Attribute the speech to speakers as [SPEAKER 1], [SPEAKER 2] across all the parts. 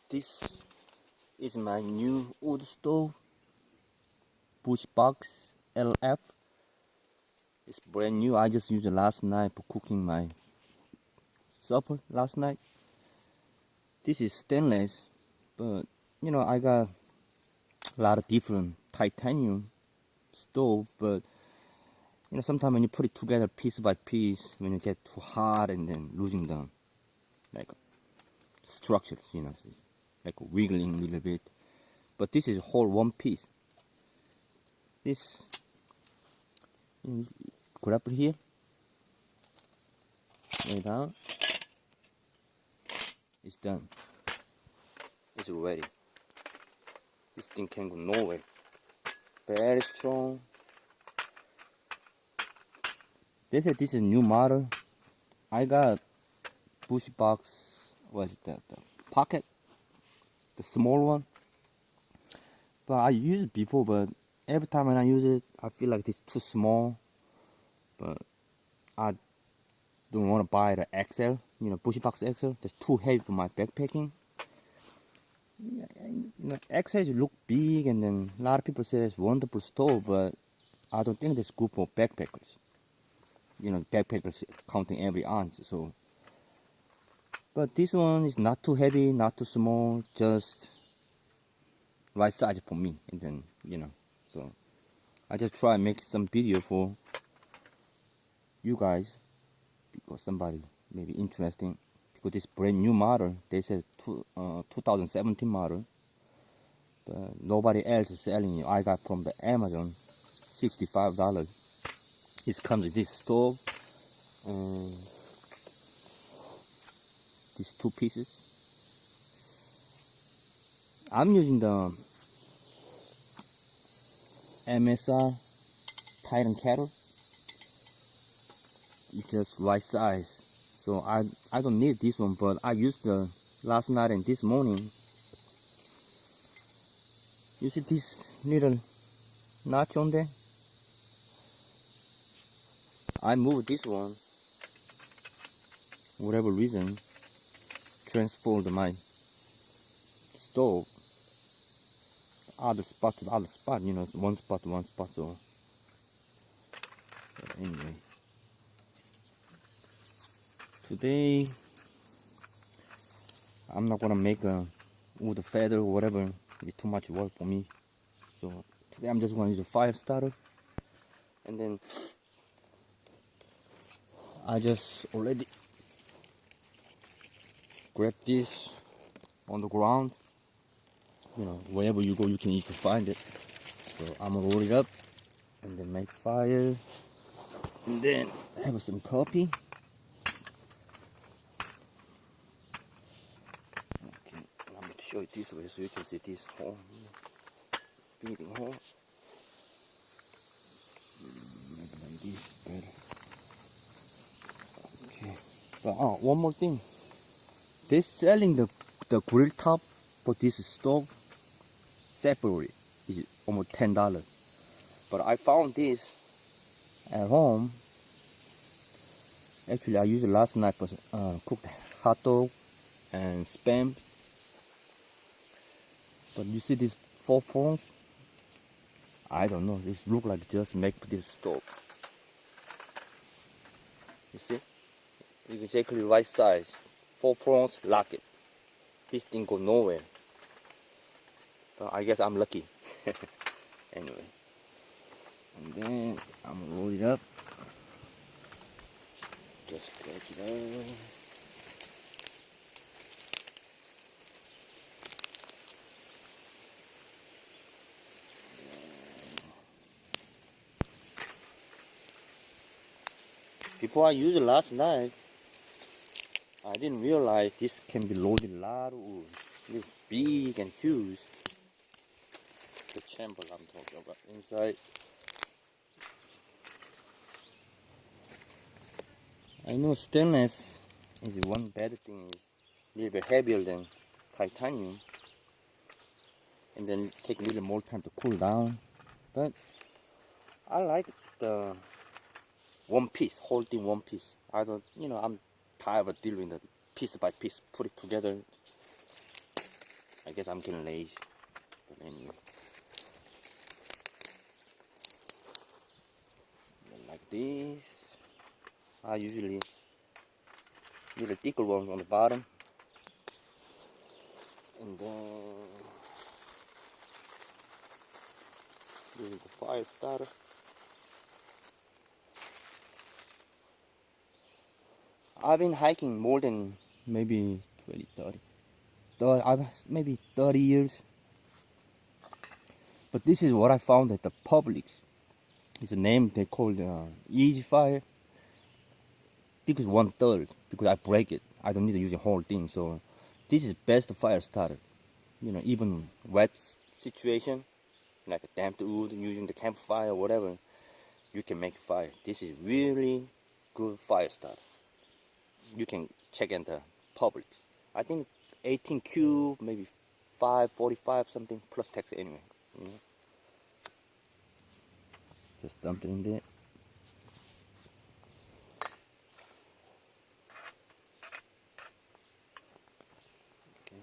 [SPEAKER 1] This is my new wood stove, Bushbox LF. It's brand new. I just used it last night for cooking my supper last night. This is stainless, but I got a lot of different titanium stove, but sometimes when you put it together piece by piece, when it get too hot and then losing the like structures, like wiggling a little bit. But this is whole one piece. This grab it here, lay down. It's done. It's ready. This thing can go nowhere. Very strong. They said this is a new model. I got Bushbox. What is that? The pocket, the small one. But I used it before, but every time when I use it, I feel like it's too small. But I don't want to buy the XL, Bushbox XL. That's too heavy for my backpacking. XL look big, and then a lot of people say it's wonderful stove, but I don't think that's good for backpackers. Backpackers counting every ounce. So, but this one is not too heavy, not too small, just right size for me. And then so I just try and make some video for you guys because somebody may be interesting. Because this brand new model, they said 2017 model, but nobody else is selling it. I got from the Amazon, $65. It comes with this stove and these two pieces. I'm using the MSR Titan kettle. It's just right size. So I don't need this one, but I used the last night and this morning. You see this little notch on there? I moved this one, whatever reason, transferred my stove other spot to other spot, one spot to one spot. So but anyway, today I'm not gonna make a wood feather or whatever. It's too much work for me. So today I'm just gonna use a fire starter, and then I just already grab this on the ground. Wherever you go, you can easily find it. So I'm gonna roll it up and then make fire, and then have some coffee. Okay, I'm gonna show it this way so you can see this hole, feeding hole. Maybe like this better. Okay, but one more thing. They're selling the grill top for this stove separately. It's almost $10. But I found this at home. Actually, I used it last night for cooked hot dog and spam. But you see these 4 prongs? I don't know. This look like just make for this stove. You see? It's exactly right size. 4 prongs, lock it. This thing go nowhere. But I guess I'm lucky. Anyway. And then I'm gonna roll it up. Just break it out. Before I used it last night, I didn't realize this can be loaded a lot of wood. This big and huge. The chamber I'm talking about inside. I know stainless is one bad thing, is a little bit heavier than titanium, and then take a little more time to cool down. But I like the one piece, whole thing one piece. I don't, I'm tired of dealing with the piece by piece, put it together. I guess I'm getting lazy. But anyway. Like this. I usually use a thicker one on the bottom. And then use the fire starter. I've been hiking more than maybe 20, maybe 30 years. But this is what I found at the Publix. It's a name they call Easy Fire. Because 1/3, because I break it. I don't need to use the whole thing. So this is best fire starter. Even wet situation, like a damp wood, using the campfire or whatever, you can make fire. This is really good fire starter. You can check in the Publix. I think 18Q, maybe 545 something plus tax anyway. Just dump it in there. Okay.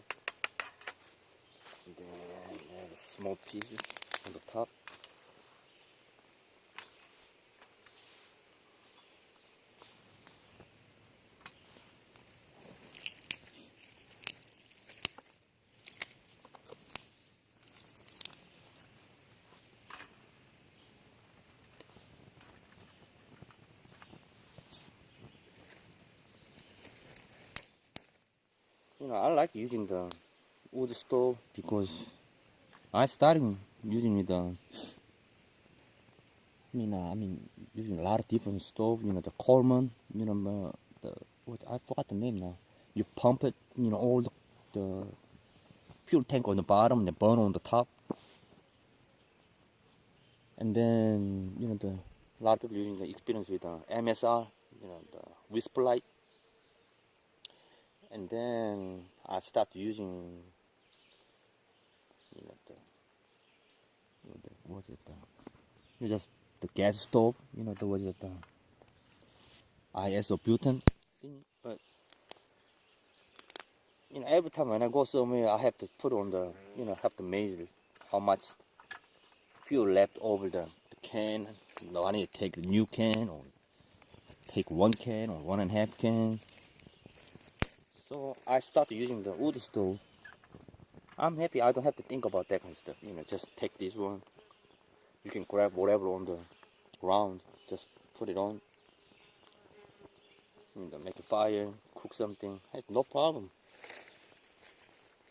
[SPEAKER 1] And then add small pieces on the top. I like using the wood stove because I started using it. Using a lot of different stove. The Coleman. I forgot the name now. You pump it. All the fuel tank on the bottom and the burner on the top. And then a lot of people using the experience with MSR. The whisper light. And then I started using what's it? Just the gas stove. There was it ISO butane thing. But every time when I go somewhere, I have to put on the have to measure how much fuel left over the can. I need to take the new can or take 1 can or 1.5 can. So I started using the wood stove. I'm happy I don't have to think about that kind of stuff. Just take this one. You can grab whatever on the ground, just put it on. Make a fire, cook something. Hey, no problem.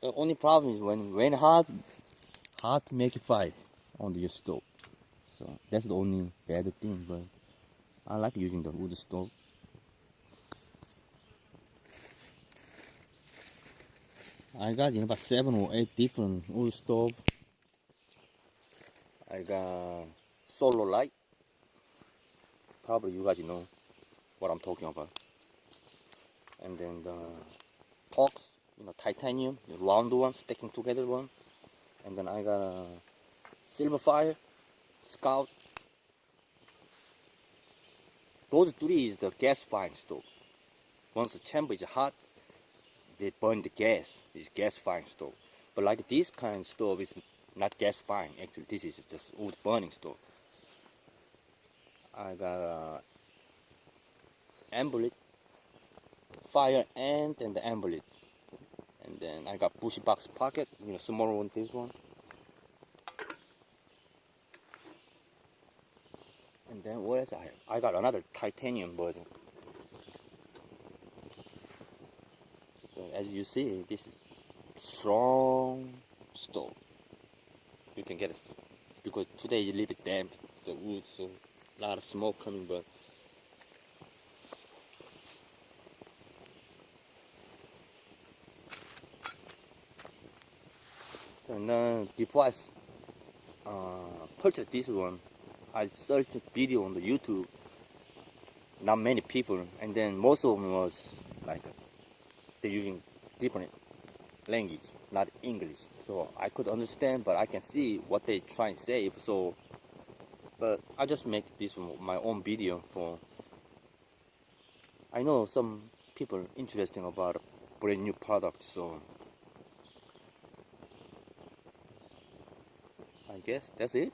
[SPEAKER 1] The only problem is when hot to make a fire on your stove. So that's the only bad thing. But I like using the wood stove. I got about 7 or 8 different wood stoves. I got solar light. Probably you guys know what I'm talking about. And then the Torx, titanium, the round one, sticking together one. And then I got a silver fire, Scout. Those 3 is the gas firing stove. Once the chamber is hot, they burn the gas. It's gas firing stove. But like this kind of stove is not gas firing. Actually, this is just wood burning stove. I got a amber fire ant and the amber. And then I got Bushbox pocket, smaller one, this one. And then what else I have? I got another titanium version. So as you see, this strong stove. You can get it because today is a little bit damp, the wood, so a lot of smoke coming, but and then before I purchased this one, I searched a video on the YouTube. Not many people, and then most of them was like they're using different language, not English. So I could understand, but I can see what they try to say. So, but I just make this my own video for. I know some people interested about a brand new product, so I guess that's it.